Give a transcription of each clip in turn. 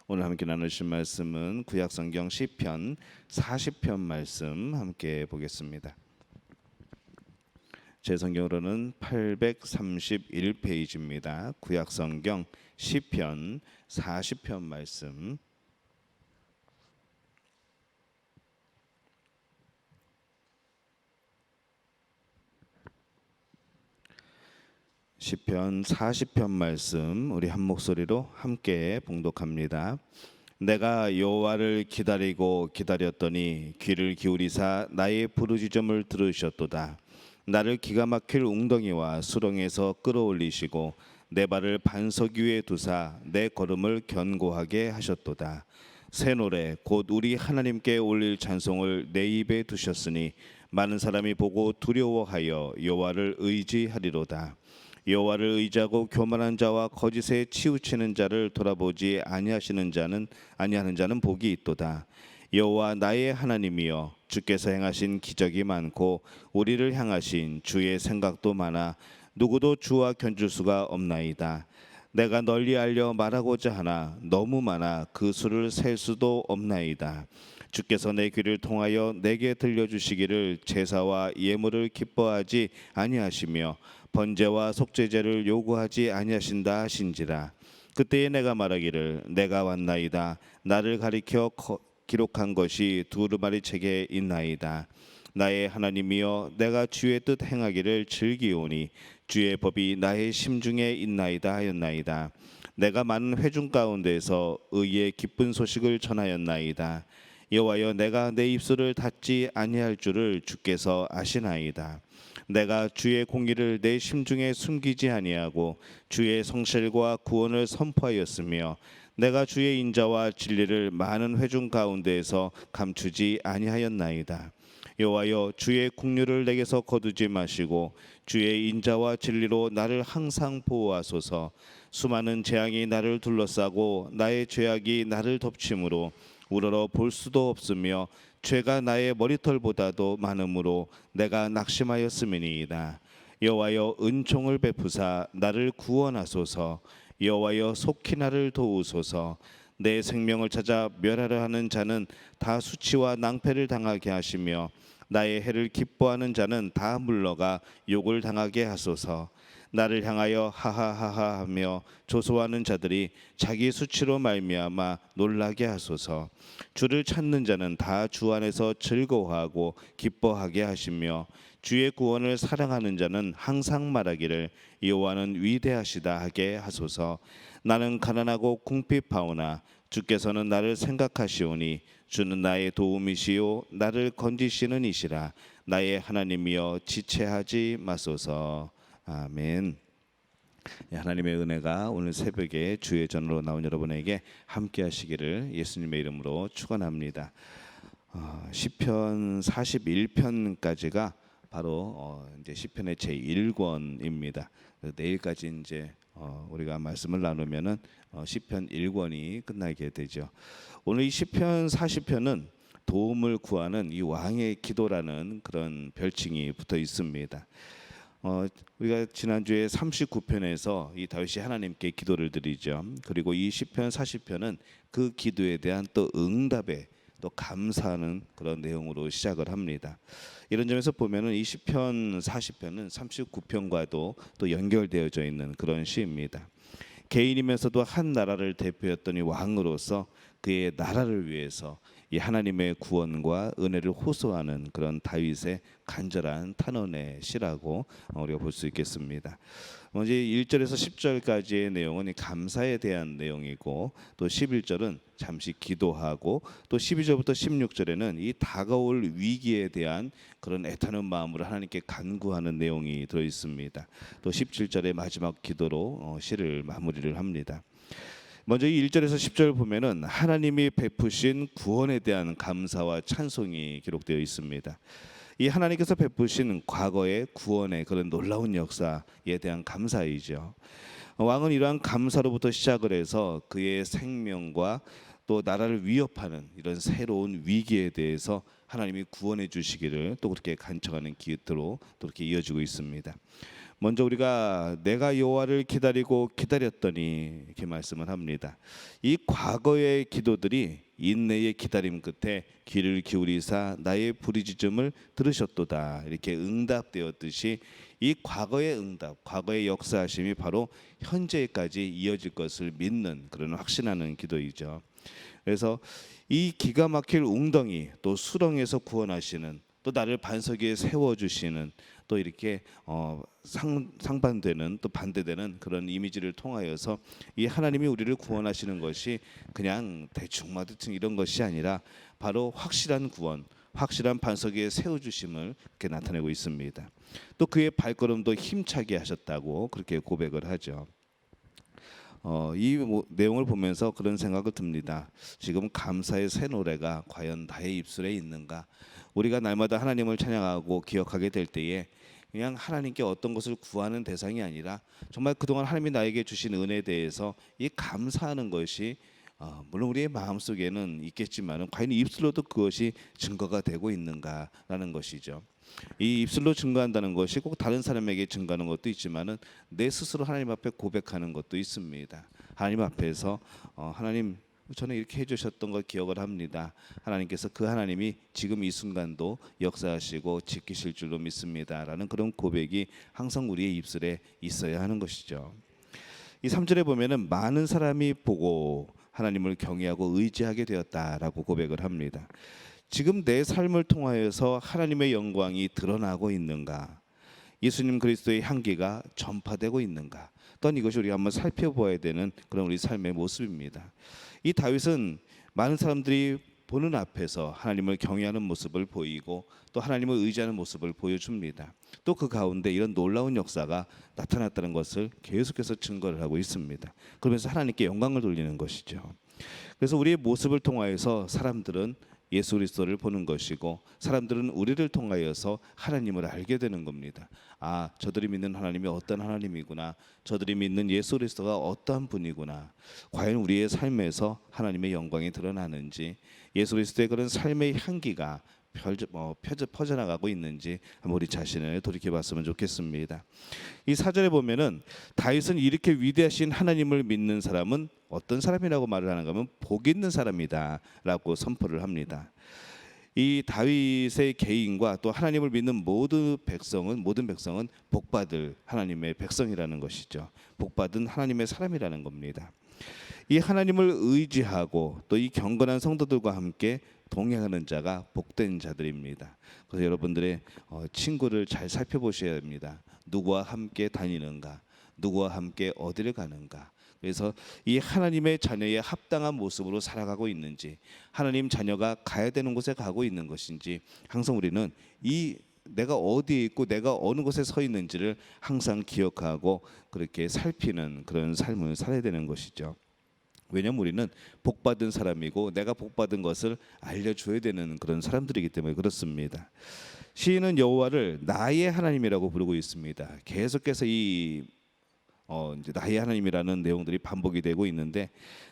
오늘 함께 나누실 말씀은 구약성경 시편 40편 말씀 함께 보겠습니다. 제 성경으로는 831페이지입니다. 구약성경 시편 40편 말씀. 시편 40편 말씀 우리 한 목소리로 함께 봉독합니다. 내가 여호와를 기다리고 기다렸더니 귀를 기울이사 나의 부르짖음을 들으셨도다. 나를 기가 막힐 웅덩이와 수렁에서 끌어올리시고 내 발을 반석 위에 두사 내 걸음을 견고하게 하셨도다. 새 노래 곧 우리 하나님께 올릴 찬송을 내 입에 두셨으니 많은 사람이 보고 두려워하여 여호와를 의지하리로다. 여호와를 의지하고 교만한 자와 거짓에 치우치는 자를 돌아보지 아니하는 자는 복이 있도다. 여호와 나의 하나님이여, 주께서 행하신 기적이 많고 우리를 향하신 주의 생각도 많아 누구도 주와 견줄 수가 없나이다. 내가 널리 알려 말하고자 하나 너무 많아 그 수를 셀 수도 없나이다. 주께서 내 귀를 통하여 내게 들려주시기를 제사와 예물을 기뻐하지 아니하시며 번제와 속죄제를 요구하지 아니하신다 하신지라. 그때에 내가 말하기를 내가 왔나이다. 나를 가리켜 기록한 것이 두루마리 책에 있나이다. 나의 하나님이여, 내가 주의 뜻 행하기를 즐기오니 주의 법이 나의 심중에 있나이다 하였나이다. 내가 많은 회중 가운데서 의의 기쁜 소식을 전하였나이다. 여호와여, 내가 내 입술을 닫지 아니할 줄을 주께서 아시나이다. 내가 주의 공의를 내 심중에 숨기지 아니하고 주의 성실과 구원을 선포하였으며 내가 주의 인자와 진리를 많은 회중 가운데에서 감추지 아니하였나이다. 여호와여, 주의 국류를 내게서 거두지 마시고 주의 인자와 진리로 나를 항상 보호하소서. 수많은 재앙이 나를 둘러싸고 나의 죄악이 나를 덮침으로 우러러 볼 수도 없으며 죄가 나의 머리털보다도 많으므로 내가 낙심하였음이니이다. 여호와여, 은총을 베푸사 나를 구원하소서. 여호와여, 속히 나를 도우소서. 내 생명을 찾아 멸하려 하는 자는 다 수치와 낭패를 당하게 하시며 나의 해를 기뻐하는 자는 다 물러가 욕을 당하게 하소서. 나를 향하여 하하하하 하며 조소하는 자들이 자기 수치로 말미암아 놀라게 하소서. 주를 찾는 자는 다 주 안에서 즐거워하고 기뻐하게 하시며 주의 구원을 사랑하는 자는 항상 말하기를 여호와는 위대하시다 하게 하소서. 나는 가난하고 궁핍하오나 주께서는 나를 생각하시오니 주는 나의 도움이시요 나를 건지시는 이시라. 나의 하나님이여, 지체하지 마소서. 아멘. 하나님의 은혜가 오늘 새벽에 주의 전으로 나온 여러분에게 함께 하시기를 예수님의 이름으로 축원합니다. 시편 41편까지가 바로 이제 시편의 제 1권입니다. 내일까지 이제 우리가 말씀을 나누면은 시편 1권이 끝나게 되죠. 오늘 이 시편 40편은 도움을 구하는 이 왕의 기도라는 그런 별칭이 붙어 있습니다. 우리가 지난주에 39편에서 이 다윗이 하나님께 기도를 드리죠. 그리고 이 시편 40편은 그 기도에 대한 또 응답에 또 감사하는 그런 내용으로 시작을 합니다. 이런 점에서 보면은 이 시편 40편은 39편과도 또 연결되어져 있는 그런 시입니다. 개인이면서도 한 나라를 대표했던 이 왕으로서 그의 나라를 위해서 이 하나님의 구원과 은혜를 호소하는 그런 다윗의 간절한 탄원의 시라고 우리가 볼 수 있겠습니다. 먼저 1절에서 10절까지의 내용은 감사에 대한 내용이고, 또 11절은 잠시 기도하고, 또 12절부터 16절에는 이 다가올 위기에 대한 그런 애타는 마음으로 하나님께 간구하는 내용이 들어 있습니다. 또 17절의 마지막 기도로 시를 마무리를 합니다. 먼저 이 1절에서 10절 보면은 하나님이 베푸신 구원에 대한 감사와 찬송이 기록되어 있습니다. 이 하나님께서 베푸신 과거의 구원의 그런 놀라운 역사에 대한 감사이죠. 왕은 이러한 감사로부터 시작을 해서 그의 생명과 또 나라를 위협하는 이런 새로운 위기에 대해서 하나님이 구원해 주시기를 또 그렇게 간청하는 기도로 또 그렇게 이어지고 있습니다. 먼저 우리가 내가 여호와를 기다리고 기다렸더니 이렇게 말씀을 합니다. 이 과거의 기도들이 인내의 기다림 끝에 귀를 기울이사 나의 부르짖음을 들으셨도다. 이렇게 응답되었듯이 이 과거의 응답, 과거의 역사하심이 바로 현재까지 이어질 것을 믿는 그런 확신하는 기도이죠. 그래서 이 기가 막힐 웅덩이 또 수렁에서 구원하시는, 또 나를 반석 위에 세워주시는, 또 이렇게 상반되는, 또 반대되는 그런 이미지를 통하여서 이 하나님이 우리를 구원하시는 것이 그냥 대충 이런 것이 아니라 바로 확실한 구원, 확실한 반석 위에 세워주심을 그렇게 나타내고 있습니다. 또 그의 발걸음도 힘차게 하셨다고 그렇게 고백을 하죠. 이 내용을 보면서 그런 생각을 듭니다. 지금 감사의 새 노래가 과연 나의 입술에 있는가? 우리가 날마다 하나님을 찬양하고 기억하게 될 때에 그냥 하나님께 어떤 것을 구하는 대상이 아니라 정말 그동안 하나님이 나에게 주신 은혜에 대해서 이 감사하는 것이 물론 우리의 마음속에는 있겠지만 과연 입술로도 그것이 증거가 되고 있는가라는 것이죠. 이 입술로 증거한다는 것이 꼭 다른 사람에게 증거하는 것도 있지만은 내 스스로 하나님 앞에 고백하는 것도 있습니다. 하나님 앞에서 하나님, 저는 이렇게 해주셨던 걸 기억을 합니다. 하나님께서 그 하나님이 지금 이 순간도 역사하시고 지키실 줄로 믿습니다라는 그런 고백이 항상 우리의 입술에 있어야 하는 것이죠. 이 3절에 보면은 많은 사람이 보고 하나님을 경외하고 의지하게 되었다라고 고백을 합니다. 지금 내 삶을 통하여서 하나님의 영광이 드러나고 있는가? 예수님 그리스도의 향기가 전파되고 있는가? 또한 이것이 우리가 한번 살펴보아야 되는 그런 우리 삶의 모습입니다. 이 다윗은 많은 사람들이 보는 앞에서 하나님을 경외하는 모습을 보이고 또 하나님을 의지하는 모습을 보여줍니다. 또 그 가운데 이런 놀라운 역사가 나타났다는 것을 계속해서 증거를 하고 있습니다. 그러면서 하나님께 영광을 돌리는 것이죠. 그래서 우리의 모습을 통하여서 사람들은 예수 그리스도를 보는 것이고, 사람들은 우리를 통하여서 하나님을 알게 되는 겁니다. 아, 저들이 믿는 하나님이 어떤 하나님이구나, 저들이 믿는 예수 그리스도가 어떠한 분이구나. 과연 우리의 삶에서 하나님의 영광이 드러나는지, 예수 그리스도의 그런 삶의 향기가 퍼져나가고 있는지 한번 우리 자신을 돌이켜봤으면 좋겠습니다. 이 4절에 보면은 다윗은 이렇게 위대하신 하나님을 믿는 사람은 어떤 사람이라고 말을 하는가 하면 복 있는 사람이다라고 선포를 합니다. 이 다윗의 개인과 또 하나님을 믿는 모든 백성은 복받을 하나님의 백성이라는 것이죠. 복받은 하나님의 사람이라는 겁니다. 이 하나님을 의지하고 또 이 경건한 성도들과 함께 동행하는 자가 복된 자들입니다. 그래서 여러분들의 친구를 잘 살펴보셔야 합니다. 누구와 함께 다니는가, 누구와 함께 어디를 가는가. 그래서 이 하나님의 자녀의 합당한 모습으로 살아가고 있는지, 하나님 자녀가 가야 되는 곳에 가고 있는 것인지, 항상 우리는 이 내가 어디에 있고 내가 어느 곳에 서 있는지를 항상 기억하고 그렇게 살피는 그런 삶을 살아야 되는 것이죠. 왜냐하면 우리는 복받은 사람이고 내가 복받은 것을 알려줘야 되는 그런 사람들이기 때문에 그렇습니다. 시인은 여호와를 나의 하나님이라고 부르고 있습니다. 계속해서 이제 나의 하나님이라는 내용들이 반복이 되고 있는데,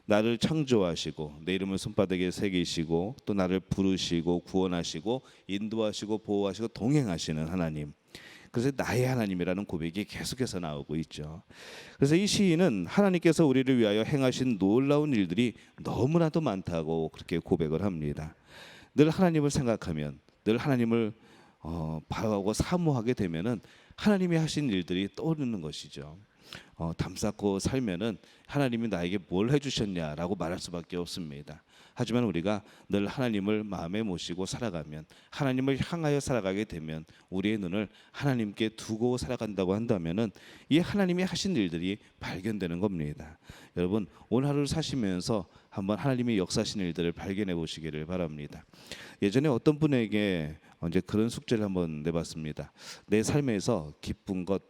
나를 창조하시고 내 이름을 손바닥에 새기시고 또 나를 부르시고 구원하시고 인도하시고 보호하시고 동행하시는 하나님, 그래서 나의 하나님이라는 고백이 계속해서 나오고 있죠. 그래서 이 시인은 하나님께서 우리를 위하여 행하신 놀라운 일들이 너무나도 많다고 그렇게 고백을 합니다. 늘 하나님을 생각하면, 늘 하나님을 바라고 사모하게 되면은 하나님이 하신 일들이 떠오르는 것이죠. 담 쌓고 살면은 하나님이 나에게 뭘 해주셨냐라고 말할 수밖에 없습니다. 하지만 우리가 늘 하나님을 마음에 모시고 살아가면, 하나님을 향하여 살아가게 되면, 우리의 눈을 하나님께 두고 살아간다고 한다면은 이 하나님이 하신 일들이 발견되는 겁니다. 여러분, 오늘 하루를 사시면서 한번 하나님이 역사하신 일들을 발견해 보시기를 바랍니다. 예전에 어떤 분에게 이제 그런 숙제를 한번 내봤습니다. 내 삶에서 기쁜 것,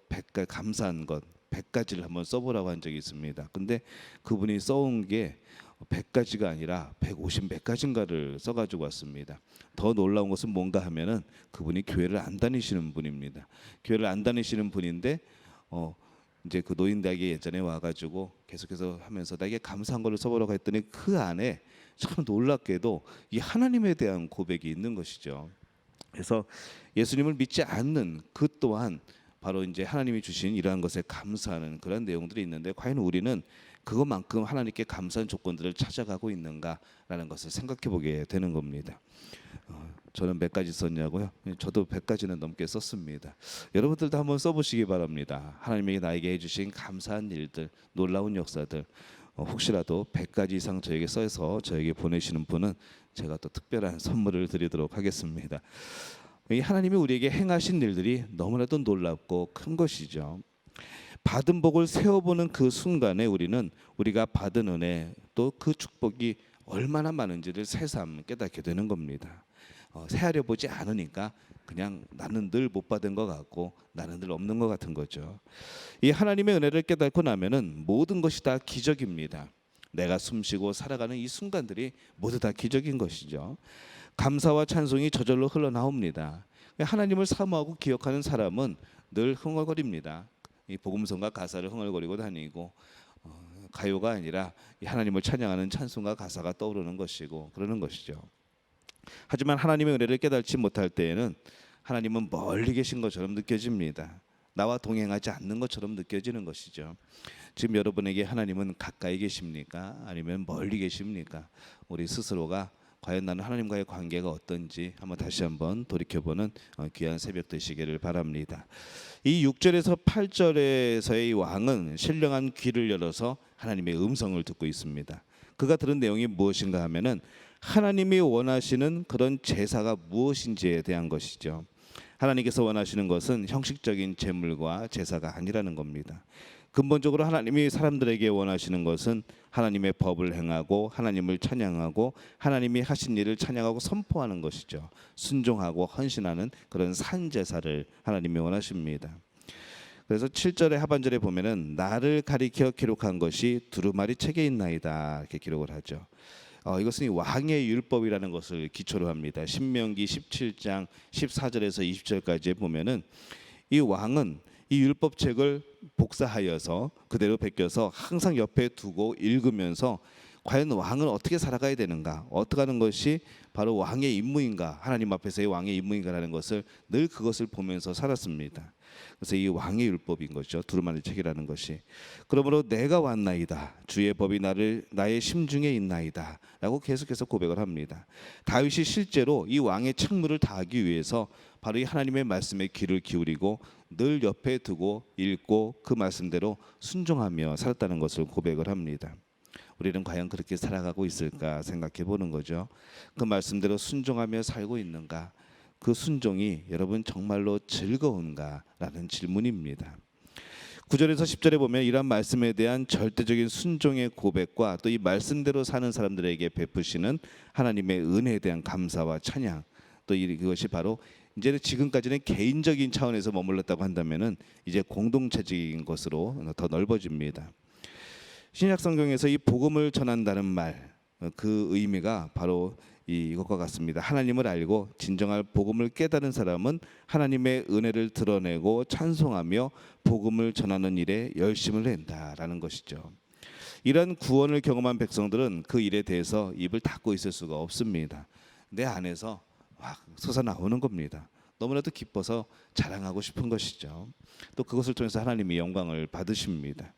감사한 것 100가지를 한번 써보라고 한 적이 있습니다. 근데 그분이 써온 게 100가지가 아니라 150 몇 가지인가를 써가지고 왔습니다. 더 놀라운 것은 뭔가 하면은 그분이 교회를 안 다니시는 분입니다. 교회를 안 다니시는 분인데 이제 그 노인대학에 예전에 와가지고 계속해서 하면서 나에게 감사한 거를 써보라고 했더니 그 안에 참 놀랍게도 이 하나님에 대한 고백이 있는 것이죠. 그래서 예수님을 믿지 않는 그 또한 바로 이제 하나님이 주신 이러한 것에 감사하는 그런 내용들이 있는데, 과연 우리는 그것만큼 하나님께 감사한 조건들을 찾아가고 있는가라는 것을 생각해 보게 되는 겁니다. 저는 몇 가지 썼냐고요? 저도 100가지는 넘게 썼습니다. 여러분들도 한번 써보시기 바랍니다. 하나님이 나에게 해주신 감사한 일들, 놀라운 역사들, 혹시라도 100가지 이상 저에게 써서 저에게 보내시는 분은 제가 또 특별한 선물을 드리도록 하겠습니다. 이 하나님이 우리에게 행하신 일들이 너무나도 놀랍고 큰 것이죠. 받은 복을 세어보는 그 순간에 우리가 받은 은혜, 또 그 축복이 얼마나 많은지를 새삼 깨닫게 되는 겁니다. 새하려 보지 않으니까 그냥 나는 늘 못 받은 것 같고 나는 늘 없는 것 같은 거죠. 이 하나님의 은혜를 깨닫고 나면은 모든 것이 다 기적입니다. 내가 숨쉬고 살아가는 이 순간들이 모두 다 기적인 것이죠. 감사와 찬송이 저절로 흘러나옵니다. 하나님을 사모하고 기억하는 사람은 늘 흥얼거립니다. 이 복음성과 가사를 흥얼거리고 다니고, 가요가 아니라 하나님을 찬양하는 찬송과 가사가 떠오르는 것이고 그러는 것이죠. 하지만 하나님의 은혜를 깨닫지 못할 때에는 하나님은 멀리 계신 것처럼 느껴집니다. 나와 동행하지 않는 것처럼 느껴지는 것이죠. 지금 여러분에게 하나님은 가까이 계십니까? 아니면 멀리 계십니까? 우리 스스로가 과연 나는 하나님과의 관계가 어떤지 다시 한번 돌이켜보는 귀한 새벽 되시기를 바랍니다. 이 6절에서 8절에서의 이 왕은 신령한 귀를 열어서 하나님의 음성을 듣고 있습니다. 그가 들은 내용이 무엇인가 하면은 하나님이 원하시는 그런 제사가 무엇인지에 대한 것이죠. 하나님께서 원하시는 것은 형식적인 제물과 제사가 아니라는 겁니다. 근본적으로 하나님이 사람들에게 원하시는 것은 하나님의 법을 행하고 하나님을 찬양하고 하나님이 하신 일을 찬양하고 선포하는 것이죠. 순종하고 헌신하는 그런 산제사를 하나님이 원하십니다. 그래서 7절의 하반절에 보면은 나를 가리켜 기록한 것이 두루마리 책에 있나이다 이렇게 기록을 하죠. 이것은 이 왕의 율법이라는 것을 기초로 합니다. 신명기 17장 14절에서 20절까지에 보면은 이 왕은 이 율법책을 복사하여서 그대로 베껴서 항상 옆에 두고 읽으면서 과연 왕은 어떻게 살아가야 되는가, 어떻게 하는 것이 바로 왕의 임무인가, 하나님 앞에서의 왕의 임무인가라는 것을 늘 그것을 보면서 살았습니다. 그래서 이 왕의 율법인 거죠. 두루마리 책이라는 것이. 그러므로 내가 왔나이다. 주의 법이 나의 심중에 있나이다. 라고 계속해서 고백을 합니다. 다윗이 실제로 이 왕의 책무를 다하기 위해서 바로 이 하나님의 말씀에 귀를 기울이고 늘 옆에 두고 읽고 그 말씀대로 순종하며 살았다는 것을 고백을 합니다. 우리는 과연 그렇게 살아가고 있을까 생각해 보는 거죠. 그 말씀대로 순종하며 살고 있는가? 그 순종이 여러분 정말로 즐거운가라는 질문입니다. 9절에서 10절에 보면 이런 말씀에 대한 절대적인 순종의 고백과 또 이 말씀대로 사는 사람들에게 베푸시는 하나님의 은혜에 대한 감사와 찬양, 또 이것이 바로 이제는 지금까지는 개인적인 차원에서 머물렀다고 한다면은 이제 공동체적인 것으로 더 넓어집니다. 신약 성경에서 이 복음을 전한다는 말, 그 의미가 바로 이것과 같습니다. 하나님을 알고 진정한 복음을 깨달은 사람은 하나님의 은혜를 드러내고 찬송하며 복음을 전하는 일에 열심을 낸다라는 것이죠. 이런 구원을 경험한 백성들은 그 일에 대해서 입을 닫고 있을 수가 없습니다. 내 안에서 막 솟아나오는 겁니다. 너무나도 기뻐서 자랑하고 싶은 것이죠. 또 그것을 통해서 하나님이 영광을 받으십니다.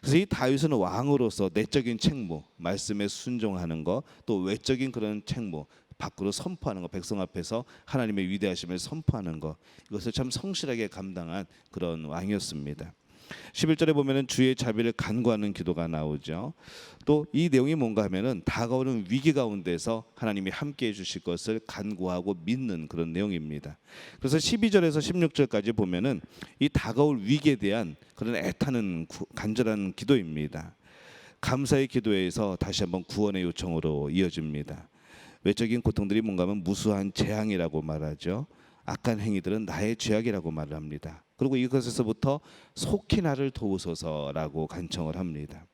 그래서 이 다윗은 왕으로서 내적인 책무, 말씀에 순종하는 것, 또 외적인 그런 책무, 밖으로 선포하는 것, 백성 앞에서 하나님의 위대하심을 선포하는 것, 이것을 참 성실하게 감당한 그런 왕이었습니다. 11절에 보면은 주의 자비를 간구하는 기도가 나오죠. 또 이 내용이 뭔가 하면은 다가오는 위기 가운데서 하나님이 함께 해주실 것을 간구하고 믿는 그런 내용입니다. 그래서 12절에서 16절까지 보면은 이 다가올 위기에 대한 그런 애타는 간절한 기도입니다. 감사의 기도에서 다시 한번 구원의 요청으로 이어집니다. 외적인 고통들이 뭔가 하면 무수한 재앙이라고 말하죠. 악한 행위들은 나의 죄악이라고 말을 합니다. 그리고 이것에서부터 속히 나를 도우소서라고 간청을 합니다.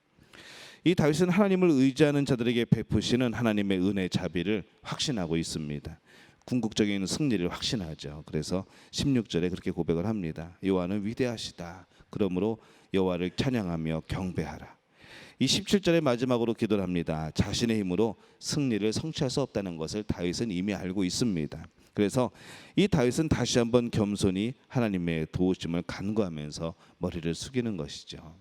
이 다윗은 하나님을 의지하는 자들에게 베푸시는 하나님의 은혜 자비를 확신하고 있습니다. 궁극적인 승리를 확신하죠. 그래서 16절에 그렇게 고백을 합니다. 여호와는 위대하시다. 그러므로 여호와를 찬양하며 경배하라. 이 17절의 마지막으로 기도를 합니다. 자신의 힘으로 승리를 성취할 수 없다는 것을 다윗은 이미 알고 있습니다. 그래서 이 다윗은 다시 한번 겸손히 하나님의 도우심을 간구하면서 머리를 숙이는 것이죠.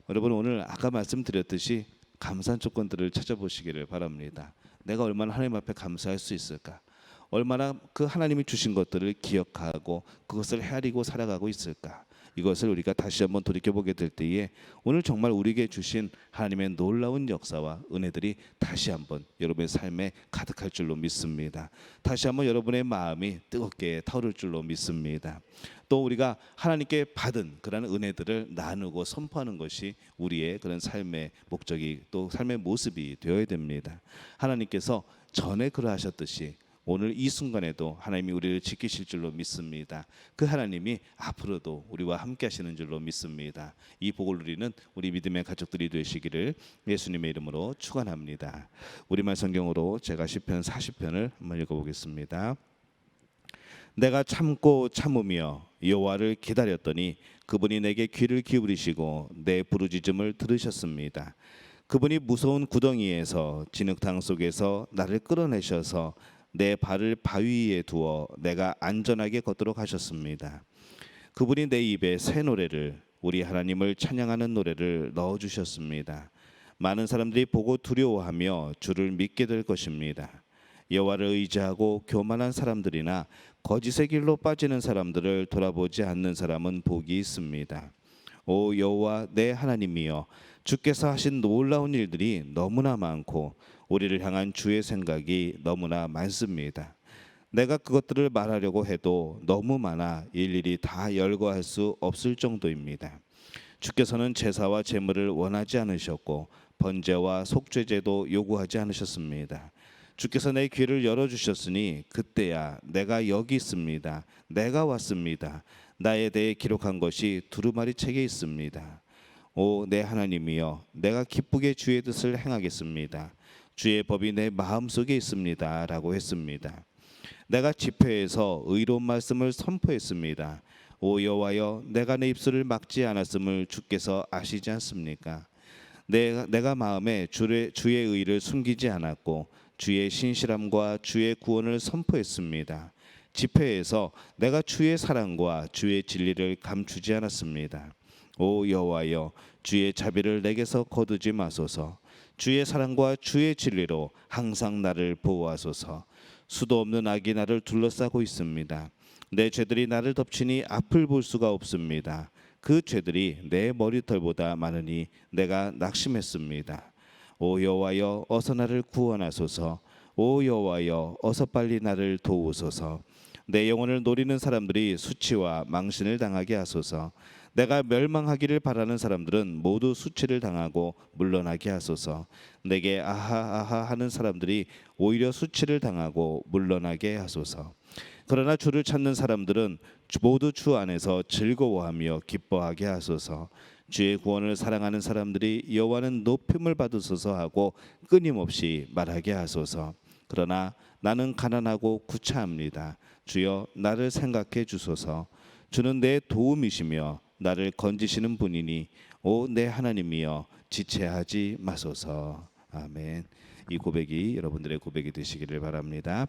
여러분, 오늘 아까 말씀드렸듯이 감사한 조건들을 찾아보시기를 바랍니다. 내가 얼마나 하나님 앞에 감사할 수 있을까? 얼마나 그 하나님이 주신 것들을 기억하고 그것을 헤아리고 살아가고 있을까? 이것을 우리가 다시 한번 돌이켜보게 될 때에 오늘 정말 우리에게 주신 하나님의 놀라운 역사와 은혜들이 다시 한번 여러분의 삶에 가득할 줄로 믿습니다. 다시 한번 여러분의 마음이 뜨겁게 타오를 줄로 믿습니다. 또 우리가 하나님께 받은 그런 은혜들을 나누고 선포하는 것이 우리의 그런 삶의 목적이 또 삶의 모습이 되어야 됩니다. 하나님께서 전에 그러하셨듯이 오늘 이 순간에도 하나님이 우리를 지키실 줄로 믿습니다. 그 하나님이 앞으로도 우리와 함께 하시는 줄로 믿습니다. 이 복을 누리는 우리 믿음의 가족들이 되시기를 예수님의 이름으로 축원합니다. 우리말 성경으로 제가 시편 40편을 한번 읽어보겠습니다. 내가 참고 참으며 여호와를 기다렸더니 그분이 내게 귀를 기울이시고 내 부르짖음을 들으셨습니다. 그분이 무서운 구덩이에서 진흙탕 속에서 나를 끌어내셔서 내 발을 바위 위에 두어 내가 안전하게 걷도록 하셨습니다. 그분이 내 입에 새 노래를 우리 하나님을 찬양하는 노래를 넣어주셨습니다. 많은 사람들이 보고 두려워하며 주를 믿게 될 것입니다. 여호와를 의지하고 교만한 사람들이나 거짓의 길로 빠지는 사람들을 돌아보지 않는 사람은 복이 있습니다. 오 여호와 내 하나님이여, 주께서 하신 놀라운 일들이 너무나 많고 우리를 향한 주의 생각이 너무나 많습니다. 내가 그것들을 말하려고 해도 너무 많아 일일이 다 열거할 수 없을 정도입니다. 주께서는 제사와 제물을 원하지 않으셨고 번제와 속죄제도 요구하지 않으셨습니다. 주께서 내 귀를 열어주셨으니 그때야 내가 여기 있습니다. 내가 왔습니다. 나에 대해 기록한 것이 두루마리 책에 있습니다. 오 내 하나님이여, 내가 기쁘게 주의 뜻을 행하겠습니다. 주의 법이 내 마음속에 있습니다 라고 했습니다. 내가 집회에서 의로운 말씀을 선포했습니다. 오 여호와여, 내가 내 입술을 막지 않았음을 주께서 아시지 않습니까? 내가 마음에 주의 의를 숨기지 않았고 주의 신실함과 주의 구원을 선포했습니다. 집회에서 내가 주의 사랑과 주의 진리를 감추지 않았습니다. 오 여호와여, 주의 자비를 내게서 거두지 마소서. 주의 사랑과 주의 진리로 항상 나를 보호하소서. 수도 없는 악이 나를 둘러싸고 있습니다. 내 죄들이 나를 덮치니 앞을 볼 수가 없습니다. 그 죄들이 내 머리털보다 많으니 내가 낙심했습니다. 오 여호와여, 어서 나를 구원하소서. 오 여호와여, 어서 빨리 나를 도우소서. 내 영혼을 노리는 사람들이 수치와 망신을 당하게 하소서. 내가 멸망하기를 바라는 사람들은 모두 수치를 당하고 물러나게 하소서. 내게 아하 아하 하는 사람들이 오히려 수치를 당하고 물러나게 하소서. 그러나 주를 찾는 사람들은 모두 주 안에서 즐거워하며 기뻐하게 하소서. 주의 구원을 사랑하는 사람들이 여호와는 높임을 받으소서 하고 끊임없이 말하게 하소서. 그러나 나는 가난하고 구차합니다. 주여 나를 생각해 주소서. 주는 내 도움이시며 나를 건지시는 분이니 오 내 하나님이여, 지체하지 마소서. 아멘. 이 고백이 여러분들의 고백이 되시기를 바랍니다.